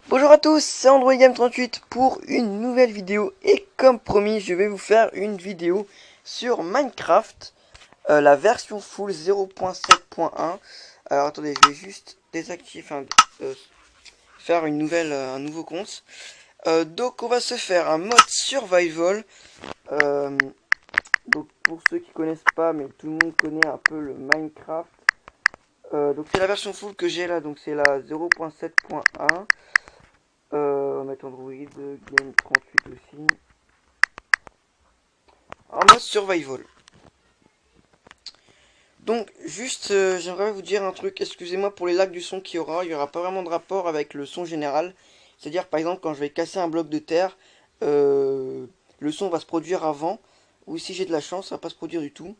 Bonjour à tous, c'est AndroidGame38 pour une nouvelle vidéo et comme promis je vais vous faire une vidéo sur Minecraft, la version full 0.7.1. Alors attendez, je vais juste désactiver, faire un nouveau compte. Donc on va se faire un mode survival. Donc pour ceux qui connaissent pas, mais tout le monde connaît un peu le Minecraft. Donc c'est la version full que j'ai là, donc c'est la 0.7.1. On va mettre Android Game 38 aussi. En mode survival. Donc juste j'aimerais vous dire un truc, excusez-moi pour les lags du son qu'il y aura. Il n'y aura pas vraiment de rapport avec le son général. C'est-à-dire par exemple quand je vais casser un bloc de terre, le son va se produire avant. Ou si j'ai de la chance, ça va pas se produire du tout.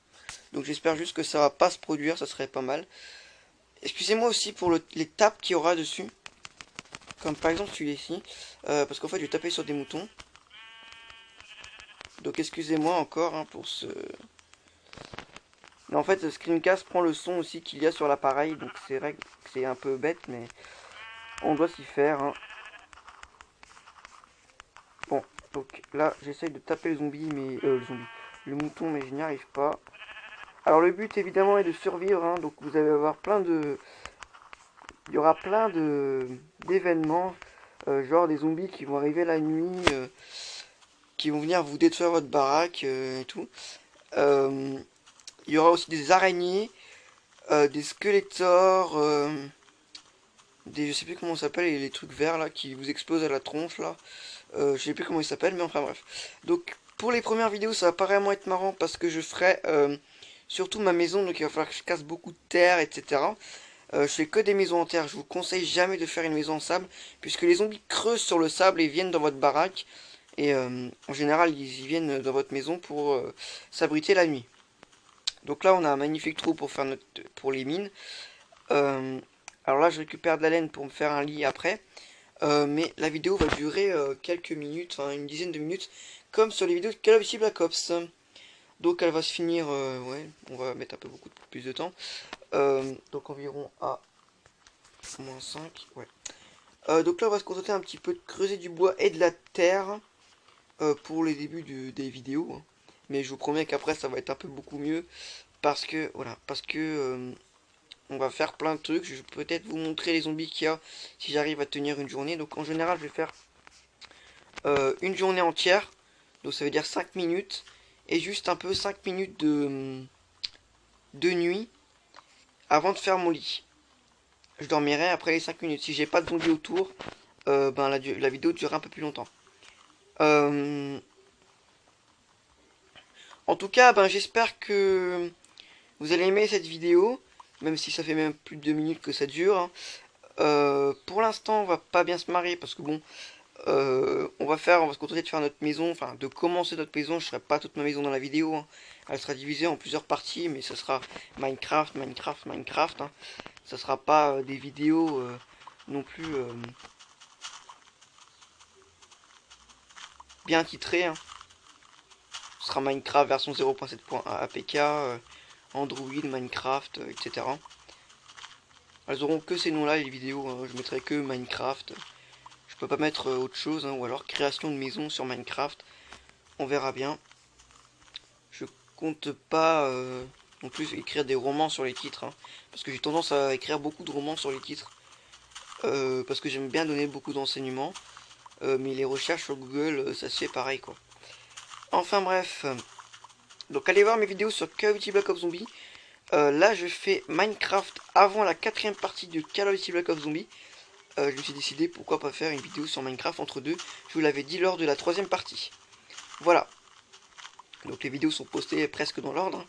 Donc j'espère juste que ça va pas se produire, ça serait pas mal. Excusez-moi aussi pour les tapes qu'il y aura dessus. Comme par exemple celui-ci. Parce qu'en fait je vais taper sur des moutons. Donc excusez-moi encore hein, pour ce... Mais en fait Screencast prend le son aussi qu'il y a sur l'appareil. Donc c'est vrai que c'est un peu bête mais on doit s'y faire hein. Bon donc là j'essaye de taper le zombie mais... le mouton mais je n'y arrive pas. Alors le but évidemment est de survivre hein, donc vous allez avoir plein de... Il y aura plein de d'événements, genre des zombies qui vont arriver la nuit, qui vont venir vous détruire votre baraque et tout. Il y aura aussi des araignées, des squelettors, je sais plus comment ça s'appelle, les trucs verts là qui vous explosent à la tronche là. Je sais plus comment ils s'appellent, mais enfin bref. Donc pour les premières vidéos, ça va pas vraiment être marrant parce que je ferai surtout ma maison, donc il va falloir que je casse beaucoup de terre, etc. Je fais que des maisons en terre, je vous conseille jamais de faire une maison en sable, puisque les zombies creusent sur le sable et viennent dans votre baraque. Et en général, ils viennent dans votre maison pour s'abriter la nuit. Donc là, on a un magnifique trou pour faire pour les mines. Alors là, je récupère de la laine pour me faire un lit après. Mais la vidéo va durer quelques minutes, enfin une dizaine de minutes, comme sur les vidéos de Call of Duty Black Ops. Donc elle va se finir, ouais, on va mettre un peu beaucoup plus de temps. Donc environ à moins 5, ouais. Donc là on va se contenter un petit peu de creuser du bois et de la terre pour les débuts des vidéos. Hein. Mais je vous promets qu'après ça va être un peu beaucoup mieux parce que voilà, on va faire plein de trucs. Je vais peut-être vous montrer les zombies qu'il y a si j'arrive à tenir une journée. Donc en général je vais faire une journée entière. Donc ça veut dire 5 minutes et juste un peu 5 minutes de nuit avant de faire mon lit. Je dormirai après les 5 minutes. Si j'ai pas de zombies autour, ben la vidéo durera un peu plus longtemps. En tout cas, ben j'espère que vous allez aimer cette vidéo, même si ça fait même plus de 2 minutes que ça dure. Hein. Pour l'instant, on va pas bien se marier parce que bon, on va se contenter de faire notre maison, enfin de commencer notre maison. Je ferai pas toute ma maison dans la vidéo. Hein. Elle sera divisée en plusieurs parties, mais ce sera Minecraft, Minecraft, Minecraft. Hein. Ça sera pas des vidéos non plus bien titrées. Hein. Ce sera Minecraft version 0.7.1 APK, Android, Minecraft, etc. Elles auront que ces noms-là, les vidéos. Hein. Je mettrai que Minecraft. Je peux pas mettre autre chose, hein, ou alors création de maison sur Minecraft. On verra bien. Je compte pas non plus écrire des romans sur les titres. Hein, parce que j'ai tendance à écrire beaucoup de romans sur les titres. Parce que j'aime bien donner beaucoup d'enseignements. Mais les recherches sur Google, ça se fait pareil quoi. Enfin bref. Donc allez voir mes vidéos sur Call of Duty Black Ops Zombie. Là je fais Minecraft avant la 4ème partie de Call of Duty Black Ops Zombie. Je me suis décidé pourquoi pas faire une vidéo sur Minecraft entre deux. Je vous l'avais dit lors de la 3ème partie. Voilà. Donc les vidéos sont postées presque dans l'ordre.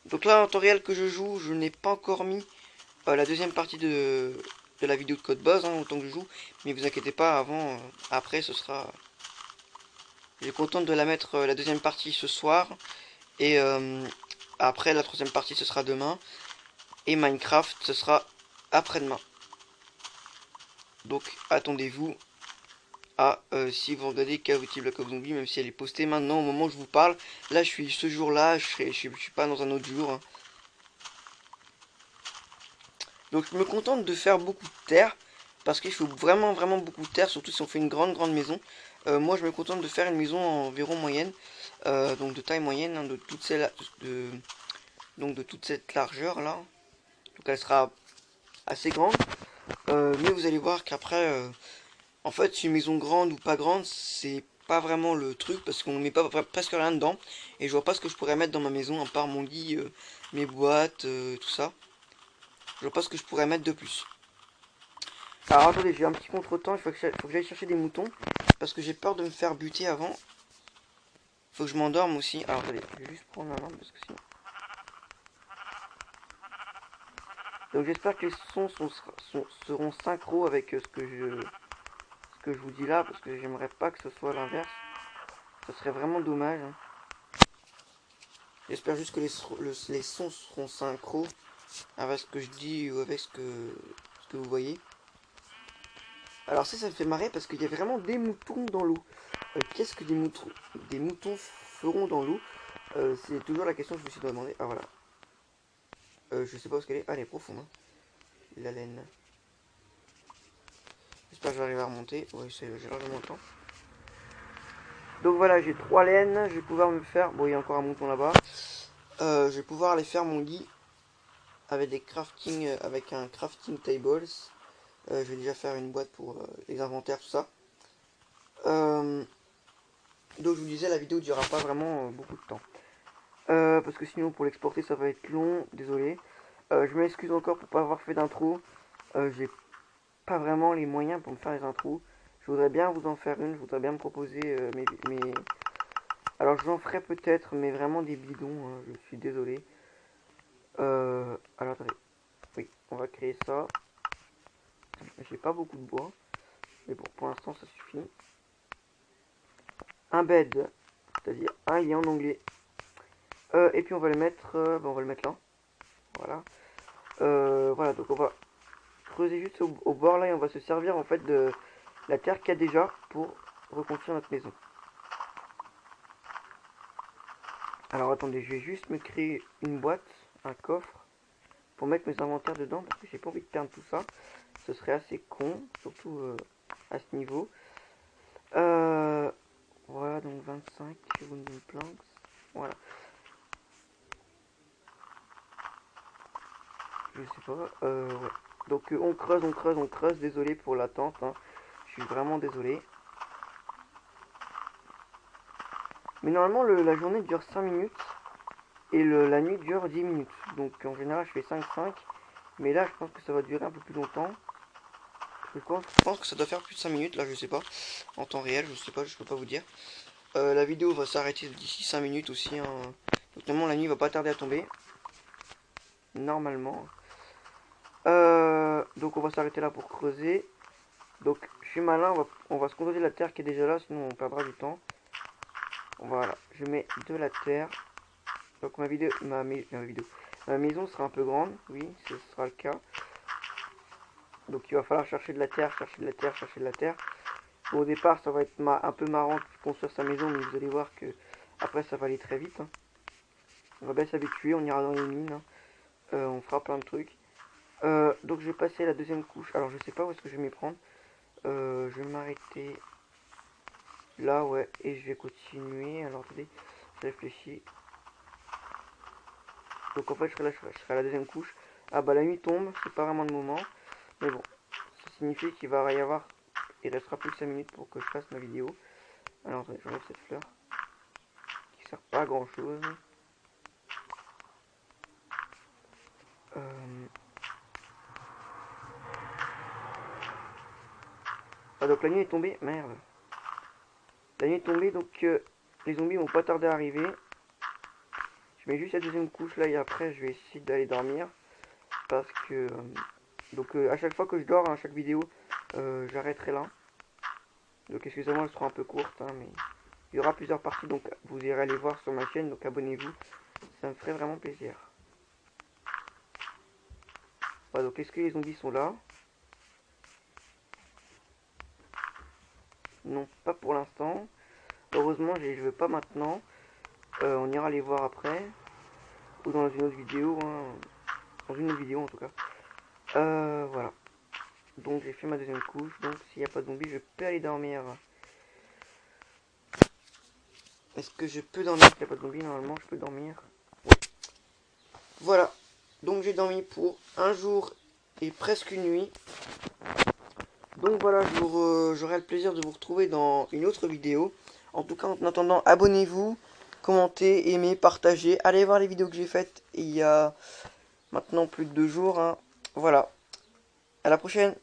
Donc là en temps réel que je joue, je n'ai pas encore mis la 2ème partie de la vidéo de Code Buzz, hein, autant que je joue. Mais vous inquiétez pas, avant, après ce sera... Je suis content de la mettre la 2ème partie ce soir. Et après la 3ème partie ce sera demain. Et Minecraft ce sera après-demain. Donc attendez-vous si vous regardez Call of Duty Black Ops Zombie, même si elle est postée maintenant au moment où je vous parle. Là je suis ce jour-là, je suis pas dans un autre jour, hein. Donc je me contente de faire beaucoup de terre, parce qu'il faut vraiment beaucoup de terre, surtout si on fait une grande maison. Moi je me contente de faire une maison environ moyenne, donc de taille moyenne, hein, donc de toute cette largeur là. Donc elle sera assez grande, mais vous allez voir qu'après, en fait une maison grande ou pas grande, c'est pas vraiment le truc, parce qu'on met pas presque rien dedans, et je vois pas ce que je pourrais mettre dans ma maison, à part mon lit, mes boîtes, tout ça. Je vois pas ce que je pourrais mettre de plus. Alors attendez, j'ai un petit contretemps, il faut que j'aille chercher des moutons, parce que j'ai peur de me faire buter avant. Faut que je m'endorme aussi. Alors attendez, je vais juste prendre ma lampe, parce que sinon... Donc j'espère que les sons seront synchro avec ce que je vous dis là, parce que j'aimerais pas que ce soit l'inverse. Ce serait vraiment dommage, hein. J'espère juste que les sons seront synchro avec ce que je dis ou avec ce que vous voyez. Alors ça me fait marrer parce qu'il y a vraiment des moutons dans l'eau. Qu'est-ce que des moutons feront dans l'eau? C'est toujours la question que je me suis demandé. Ah voilà. Je sais pas où est-ce qu'elle est. Ah, elle est profonde, hein. La laine. J'espère que j'arrive à remonter. Oui, j'ai largement le temps. Donc voilà, j'ai 3 laines. Je vais pouvoir me faire... Bon, il y a encore un mouton là-bas. Je vais pouvoir aller faire mon lit avec des crafting, avec un crafting tables. Je vais déjà faire une boîte pour les inventaires, tout ça. Donc je vous disais, la vidéo ne durera pas vraiment beaucoup de temps. Parce que sinon pour l'exporter ça va être long, désolé. Je m'excuse encore pour pas avoir fait d'intro. J'ai pas vraiment les moyens pour me faire les intros. Je voudrais bien vous en faire une, je voudrais bien me proposer mes... Alors je vous en ferai peut-être, mais vraiment des bidons, hein, je suis désolé. Alors attendez, oui, on va créer ça. J'ai pas beaucoup de bois, mais bon, pour l'instant ça suffit. Un bed, c'est-à-dire un lit en anglais. Et puis on va le mettre, on va le mettre là. Voilà. Voilà, donc on va creuser juste au bord là et on va se servir en fait de la terre qu'il y a déjà pour reconstruire notre maison. Alors attendez, je vais juste me créer une boîte, un coffre, pour mettre mes inventaires dedans parce que j'ai pas envie de perdre tout ça. Ce serait assez con, surtout à ce niveau. Voilà, donc 25 wooden planks. Voilà. Je sais pas. Ouais. Donc on creuse. Désolé pour l'attente, hein. Je suis vraiment désolé. Mais normalement, la journée dure 5 minutes et la nuit dure 10 minutes. Donc en général, je fais 5-5. Mais là, je pense que ça va durer un peu plus longtemps. Je pense que ça doit faire plus de 5 minutes, là, je sais pas. En temps réel, je sais pas, je peux pas vous dire. La vidéo va s'arrêter d'ici 5 minutes aussi, hein. Donc normalement, la nuit va pas tarder à tomber. Normalement. Donc on va s'arrêter là pour creuser. Donc je suis malin, on va se contenter de la terre qui est déjà là, sinon on perdra du temps. Voilà, je mets de la terre. Donc ma maison sera un peu grande, oui, ce sera le cas. Donc il va falloir chercher de la terre, chercher de la terre. Bon, au départ, ça va être un peu marrant de construire sa maison, mais vous allez voir que après ça va aller très vite, hein. On va bien s'habituer, on ira dans les mines, hein. On fera plein de trucs. Donc je vais passer à la deuxième couche. Alors je sais pas où est-ce que je vais m'y prendre. Je vais m'arrêter là, ouais, et je vais continuer. Alors attendez, je réfléchis. Donc en fait je serai à la deuxième couche. Ah bah la nuit tombe, c'est pas vraiment le moment. Mais bon, ça signifie qu'il va y avoir... Il restera plus que 5 minutes pour que je fasse ma vidéo. Alors attendez, j'enlève cette fleur. Qui sert pas à grand chose. Ah donc la nuit est tombée, merde. La nuit est tombée donc les zombies vont pas tarder à arriver. Je mets juste la deuxième couche là et après je vais essayer d'aller dormir. Parce que... donc à chaque fois que je dors, à chaque vidéo, j'arrêterai là. Donc excusez-moi, elle sera un peu courte, hein, mais il y aura plusieurs parties, donc vous irez aller voir sur ma chaîne, donc abonnez-vous. Ça me ferait vraiment plaisir. Voilà, donc est-ce que les zombies sont là? Non, pas pour l'instant. Heureusement, je veux pas maintenant. On ira les voir après. Ou dans une autre vidéo. Hein. Dans une autre vidéo en tout cas. Voilà. Donc j'ai fait ma deuxième couche. Donc s'il n'y a pas de zombies, je peux aller dormir. Est-ce que je peux dormir s'il n'y a pas de zombies? Normalement, je peux dormir. Ouais. Voilà. Donc j'ai dormi pour un jour et presque une nuit. Donc voilà, j'aurai le plaisir de vous retrouver dans une autre vidéo. En tout cas, en attendant, abonnez-vous, commentez, aimez, partagez. Allez voir les vidéos que j'ai faites il y a maintenant plus de 2 jours. Hein. Voilà. À la prochaine.